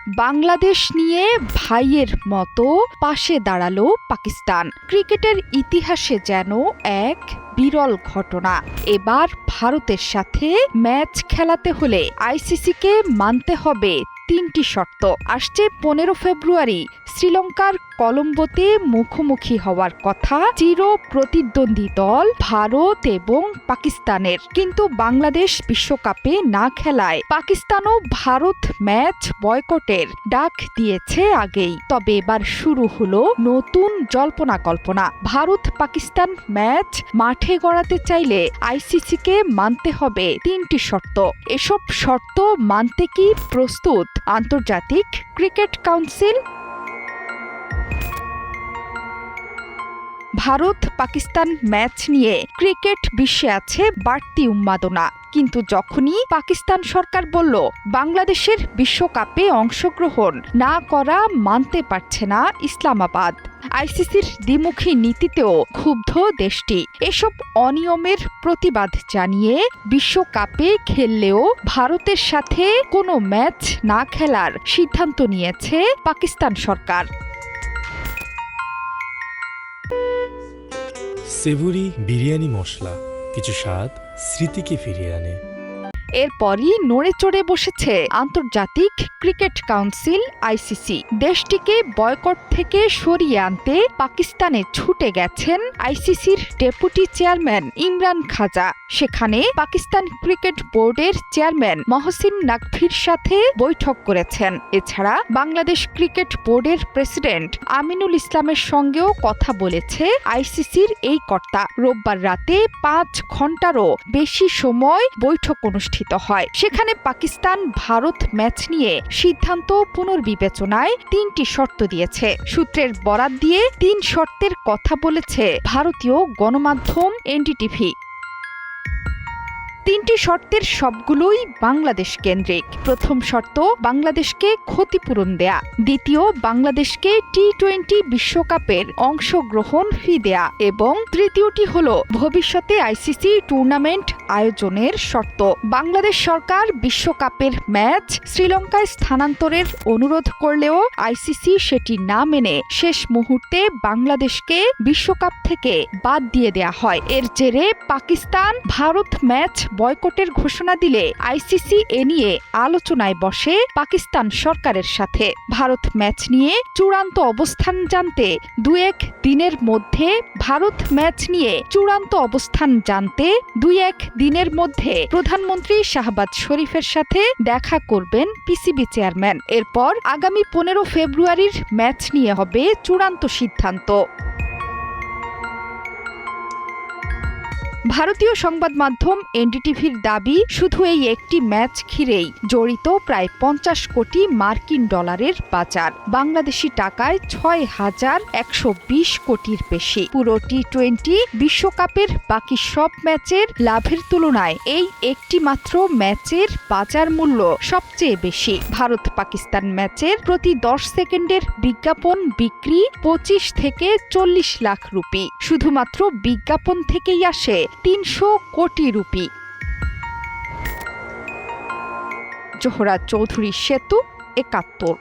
বাংলাদেশ নিয়ে ভাইয়ের মতো পাশে দাঁড়ালো পাকিস্তান। ক্রিকেটের ইতিহাসে যেন এক বিরল ঘটনা। এবার ভারতের সাথে ম্যাচ খেলাতে হলে আইসিসিকে মানতে হবে ৩টি শর্ত। আসছে ১৫ ফেব্রুয়ারি শ্রীলঙ্কার কলম্বোতে মুখোমুখি হওয়ার কথা চির প্রতিদ্বন্দ্বী দল ভারত এবং পাকিস্তানের। কিন্তু বাংলাদেশ বিশ্বকাপে না খেলায় পাকিস্তানও ভারত ম্যাচ বয়কটের ডাক দিয়েছে আগেই। তবে এবার শুরু হলো নতুন জল্পনা কল্পনা। ভারত পাকিস্তান ম্যাচ মাঠে গড়াতে চাইলে আইসিসিকে মানতে হবে ৩টি শর্ত। এসব শর্ত মানতে কি প্রস্তুত আন্তর্জাতিক cricket council? Bharat Pakistan match নিয়ে ক্রিকেট বিশ্বে আছে বাড়তি উন্মাদনা। কিন্তু যখনই পাকিস্তান সরকার বলল বাংলাদেশের বিশ্বকাপে অংশগ্রহণ না করা মানতে পারছে না ইসলামাবাদ। আইসিসির দ্বিমুখী নীতিতেও ক্ষুব্ধ দেশটি। এসব অনিয়মের প্রতিবাদ জানিয়ে বিশ্বকাপে খেললেও ভারতের সাথে কোনো ম্যাচ না খেলার সিদ্ধান্ত নিয়েছে পাকিস্তান সরকার। সেভুরি বিরিয়ানি মশলা কিছু স্বাদ স্মৃতিকে ফিরিয়ে আনে। এরপরই নড়ে চড়ে বসেছে আন্তর্জাতিক ক্রিকেট কাউন্সিল আইসিসি। দেশটিকে বয়কট থেকে সরিয়ে আনতে পাকিস্তানে ছুটে গেছেন আইসিসির ডেপুটি চেয়ারম্যান ইমরান খাজা। সেখানে পাকিস্তান ক্রিকেট বোর্ডের চেয়ারম্যান মহসিন নাকভির সাথে বৈঠক করেছেন। এছাড়া বাংলাদেশ ক্রিকেট বোর্ডের প্রেসিডেন্ট আমিনুল ইসলামের সঙ্গেও কথা বলেছে আইসিসির এই কর্তা। রোববার রাতে ৫ ঘণ্টারও বেশি সময় বৈঠক অনুষ্ঠিত হয়। সেখানে পাকিস্তান ভারত ম্যাচ নিয়ে সিদ্ধান্ত পুনর্বিবেচনায় ৩টি শর্ত দিয়েছে। সূত্রের বরাত দিয়ে ৩ শর্তের কথা বলেছে ভারতীয় গণমাধ্যম এনডিটিভি। ৩টি শর্তের সবগুলোই বাংলাদেশ কেন্দ্রিক। প্রথম শর্ত, বাংলাদেশকে ক্ষতিপূরণ দেয়া। দ্বিতীয়, বাংলাদেশকে টি-20 বিশ্বকাপের অংশগ্রহণ ফি দেয়া। এবং তৃতীয়টি হল ভবিষ্যতে আইসিসি টুর্নামেন্ট আয়োজনের শর্ত। বাংলাদেশ সরকার বিশ্বকাপের ম্যাচ শ্রীলঙ্কায় স্থানান্তরের অনুরোধ করলেও আইসিসি সেটি না মেনে শেষ মুহূর্তে বাংলাদেশকে বিশ্বকাপ থেকে বাদ দিয়ে দেয়া হয়। এর জেরে পাকিস্তান ভারত ম্যাচ বয়কটের ঘোষণা দিলে আইসিসি এ নিয়ে আলোচনায় বসে পাকিস্তান সরকারের সাথে। ভারত ম্যাচ নিয়ে চূড়ান্ত অবস্থান জানতে ২-১ দিনের মধ্যে প্রধানমন্ত্রী শাহবাজ শরীফের সাথে দেখা করবেন পিসিবি চেয়ারম্যান। এরপর আগামী ১৫ ফেব্রুয়ারির ম্যাচ নিয়ে হবে চূড়ান্ত সিদ্ধান্ত। ভারতীয় সংবাদ মাধ্যম এনডিটিভির দাবি, শুধু এই একটি ম্যাচ ঘিরেই জড়িত প্রায় ৫০ কোটি মার্কিন ডলারের বাজার, বাংলাদেশি টাকায় ৬,১২০ কোটির বেশি। পুরো টি-20 বিশ্বকাপের বাকি সব ম্যাচের লাভের তুলনায় এই একটি মাত্র ম্যাচের বাজার মূল্য সবচেয়ে বেশি। ভারত পাকিস্তান ম্যাচের প্রতি ১০ সেকেন্ডের বিজ্ঞাপন বিক্রি ২৫ থেকে ৪০ লাখ রুপি। শুধুমাত্র বিজ্ঞাপন থেকেই আসে ৩০০ কোটি রুপি। জোহরা চৌধুরী সেতু, ৭১।